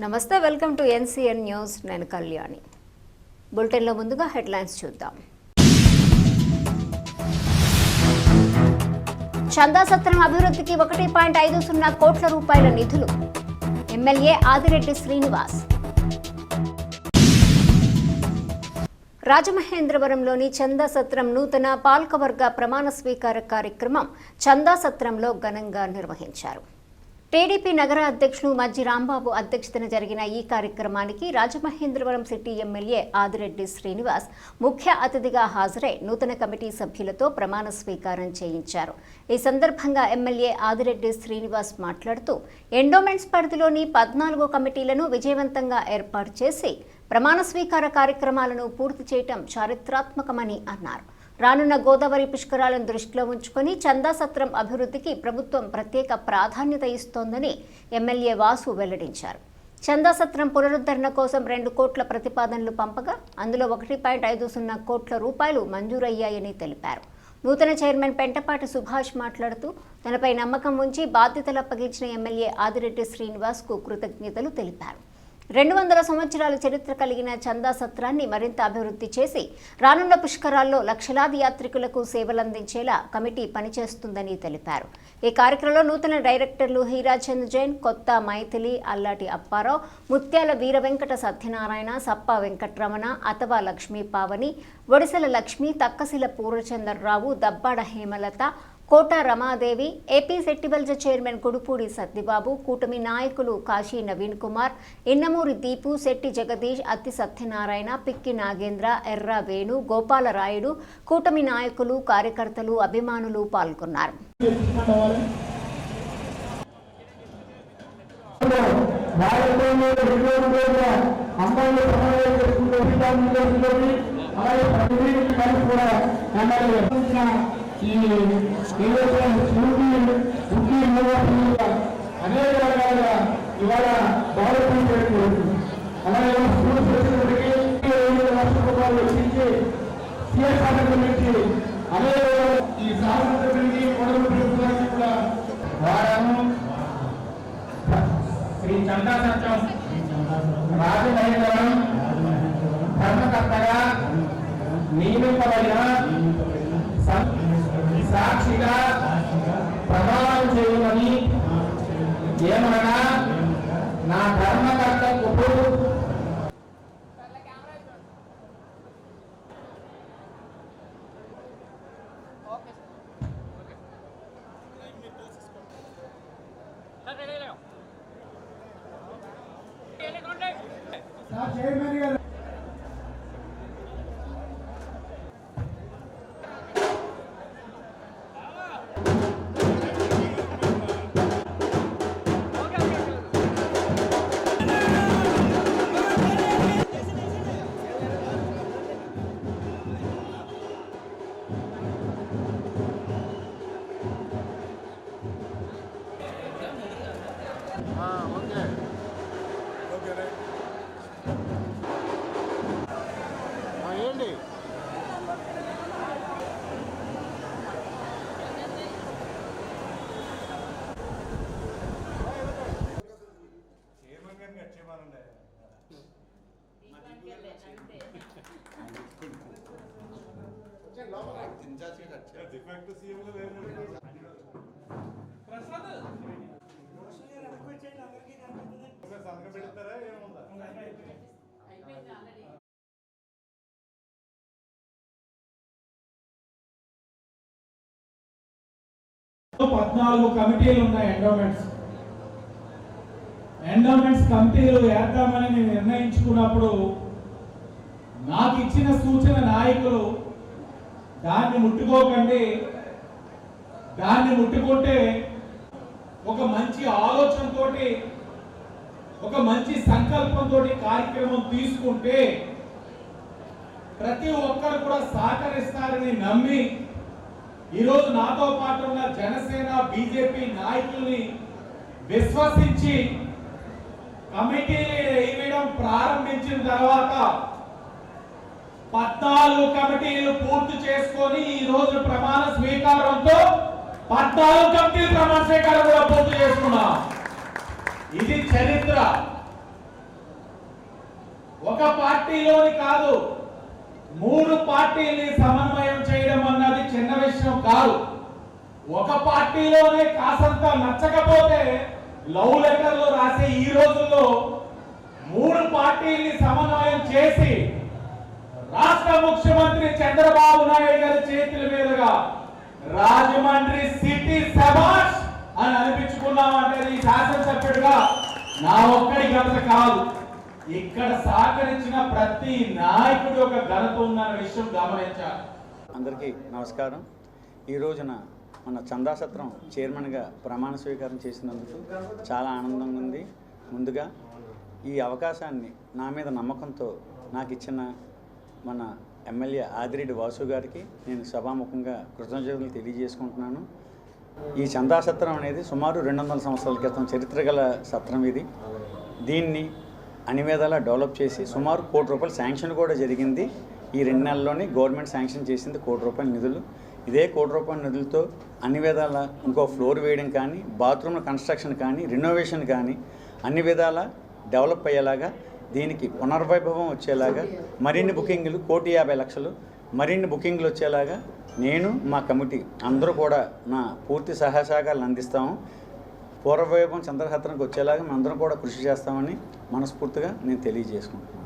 నమస్తే, welcome to NCN news. నేను కళ్యాణి. బులెటిన్లో ముందుగా హెడ్లైన్స్ చూద్దాం. చందా సత్రం అభివృద్ధికి 1.50 కోట్ల రూపాయల నిధులు. ఎమ్మెల్యే ఆదిరెడ్డి శ్రీనివాస్. రాజమహేంద్రవరంలోని చందా సత్రం నూతన పాలకవర్గ ప్రమాణ స్వీకార కార్యక్రమం చందా సత్రంలో ఘనంగా నిర్వహించారు. టీడీపీ నగర అధ్యక్షులు మజ్జి రాంబాబు అధ్యక్షతన జరిగిన ఈ కార్యక్రమానికి రాజమహేంద్రవరం సిటీ ఎమ్మెల్యే ఆదిరెడ్డి శ్రీనివాస్ ముఖ్య అతిథిగా హాజరై నూతన కమిటీ సభ్యులతో ప్రమాణ స్వీకారం చేయించారు. ఈ సందర్భంగా ఎమ్మెల్యే ఆదిరెడ్డి శ్రీనివాస్ మాట్లాడుతూ ఎండోమెంట్స్ పరిధిలోని 14 కమిటీలను విజయవంతంగా ఏర్పాటు చేసి ప్రమాణ స్వీకార కార్యక్రమాలను పూర్తి చేయటం చారిత్రాత్మకమని అన్నారు. రానున్న గోదావరి పుష్కరాలను దృష్టిలో ఉంచుకొని చందా సత్రం అభివృద్ధికి ప్రభుత్వం ప్రత్యేక ప్రాధాన్యత ఇస్తోందని ఎమ్మెల్యే వాసు వెల్లడించారు. చందా సత్రం పునరుద్ధరణ కోసం 2 కోట్ల ప్రతిపాదనలు పంపగా అందులో 1.50 కోట్ల రూపాయలు మంజూరయ్యాయని తెలిపారు. నూతన చైర్మన్ పెంటపాటి సుభాష్ మాట్లాడుతూ తనపై నమ్మకం ఉంచి బాధ్యతలు అప్పగించిన ఎమ్మెల్యే ఆదిరెడ్డి శ్రీనివాస్కు కృతజ్ఞతలు తెలిపారు. 200 సంవత్సరాల చరిత్ర కలిగిన చందా సత్రాన్ని మరింత అభివృద్ధి చేసి రానున్న పుష్కరాల్లో లక్షలాది యాత్రికులకు సేవలందించేలా కమిటీ పనిచేస్తుందని తెలిపారు. ఈ కార్యక్రమంలో నూతన డైరెక్టర్లు హీరాచంద్ జైన్, కొత్త మైథిలి, అల్లాటి అప్పారావు, ముత్యాల వీర వెంకట సత్యనారాయణ, సప్ప వెంకట్రమణ, అతవ లక్ష్మీ పావని, ఒడిసెల లక్ష్మి, తక్కశిల పూర్ణచంద్రరావు, దబ్బాడ హేమలత, కోట రమాదేవి, ఏపీ సెట్టిబల్జ చైర్మన్ కుడుపూడి సత్యబాబు, కూటమి నాయకులు కాశీ నవీన్ కుమార్, ఇన్నమూరి దీపు, శెట్టి జగదీష్, అత్తి సత్యనారాయణ, పిక్కి నాగేంద్ర, ఎర్ర వేణు, గోపాలరాయుడు, కూటమి నాయకులు, కార్యకర్తలు, అభిమానులు పాల్గొన్నారు. అనేక రకాలుగా ఇవాళ డెవలప్మెంట్ జరుగుతుంది. అలాగే స్కూల్స్ వచ్చినప్పటికీ 2 లక్షల రూపాయలు వెచ్చించి సిఎస్ఆర్ నుంచి అనేక ఈ సాగుకి మొదలు పెరుగుతానికి కూడా వారము శ్రీ చందా సత్రం రాజమహేంద్రవరం ధర్మకర్తగా నియమింపబడిన సాక్షిగా ప్రమాణం చేయమని ఏమనగా నా ధర్మకర్తకు చైర్మన్ గారు పద్నాలుగు కమిటీలు ఉన్నాయి. ఎండోమెంట్స్ కమిటీలు వేద్దామని నేను నిర్ణయించుకున్నప్పుడు నాకు ఇచ్చిన సూచన నాయకులు దాన్ని ముట్టుకోకండి, దాన్ని ముట్టుకుంటే ఒక మంచి ఆలోచనతో ఒక మంచి సంకల్పంతో కార్యక్రమం తీసుకుంటే ప్రతి ఒక్కరు కూడా సహకరిస్తారని నమ్మి ఈరోజు నాతో పాటు ఉన్న జనసేన బీజేపీ నాయకుల్ని విశ్వసించి కమిటీలు వేయడం ప్రారంభించిన తర్వాత 14 కమిటీలు పూర్తి చేసుకొని ఈ రోజు ప్రమాణ స్వీకారంతో 14 కమిటీలు ప్రమాణ స్వీకారం కూడా పూర్తి చేసుకున్నాం. ఇది చరిత్ర. పార్టీలోని కాదు, 3 పార్టీల్ని సమన్వయం చేయడం అన్నది చిన్న విషయం కాదు. ఒక పార్టీలోనే కాసంత నచ్చకపోతే లవ్ లెటర్లు రాసే ఈ రోజుల్లో 3 పార్టీల్ని సమన్వయం చేసి రాష్ట్ర ముఖ్యమంత్రి చంద్రబాబు నాయుడు గారి చేతుల మీదుగా రాజమండ్రి సిటీ శభాష్ అని అనిపించుకున్నామంటే ఈ శాసనసభ్యుడిగా నా ఒక్కడి ఘనత కాదు, ఇక్కడ సహకరించిన ప్రతి నాయకుడి యొక్క ఘనత ఉందన్న విషయం గమనించాలి. అందరికీ నమస్కారం. ఈ రోజున మన చందా సత్రం చైర్మన్గా ప్రమాణ స్వీకారం చేసినందుకు చాలా ఆనందంగా ఉంది. ముందుగా ఈ అవకాశాన్ని నా మీద నమ్మకంతో నాకు ఇచ్చిన మన ఎమ్మెల్యే ఆదిరెడ్డి వాసు గారికి నేను సభాముఖంగా కృతజ్ఞతలు తెలియజేసుకుంటున్నాను. ఈ చందా సత్రం అనేది సుమారు 200 సంవత్సరాల క్రితం చరిత్ర గల సత్రం ఇది. దీన్ని అన్ని విధాలా డెవలప్ చేసి సుమారు ₹1 కోటి శాంక్షన్ కూడా జరిగింది. ఈ 2 నెలల్లోనే గవర్నమెంట్ శాంక్షన్ చేసింది ₹1 కోటి నిధులు. ఇదే ₹1 కోటి నిధులతో అన్ని విధాల ఇంకో ఫ్లోర్ వేయడం కానీ, బాత్రూమ్ల కన్స్ట్రక్షన్ కానీ, రెనోవేషన్ కానీ అన్ని విధాల డెవలప్ అయ్యేలాగా, దీనికి పునర్వైభవం వచ్చేలాగా, మరిన్ని బుకింగ్లు ₹1,50,00,000 మరిన్ని బుకింగ్లు వచ్చేలాగా నేను మా కమిటీ అందరూ కూడా నా పూర్తి సహాయ సహకారాలు అందిస్తాము. పూర్వవైభవం చంద్రసత్రంకి వచ్చేలాగా మనందరం కూడా కృషి చేస్తామని మనస్ఫూర్తిగా నేను తెలియజేసుకుంటున్నాను.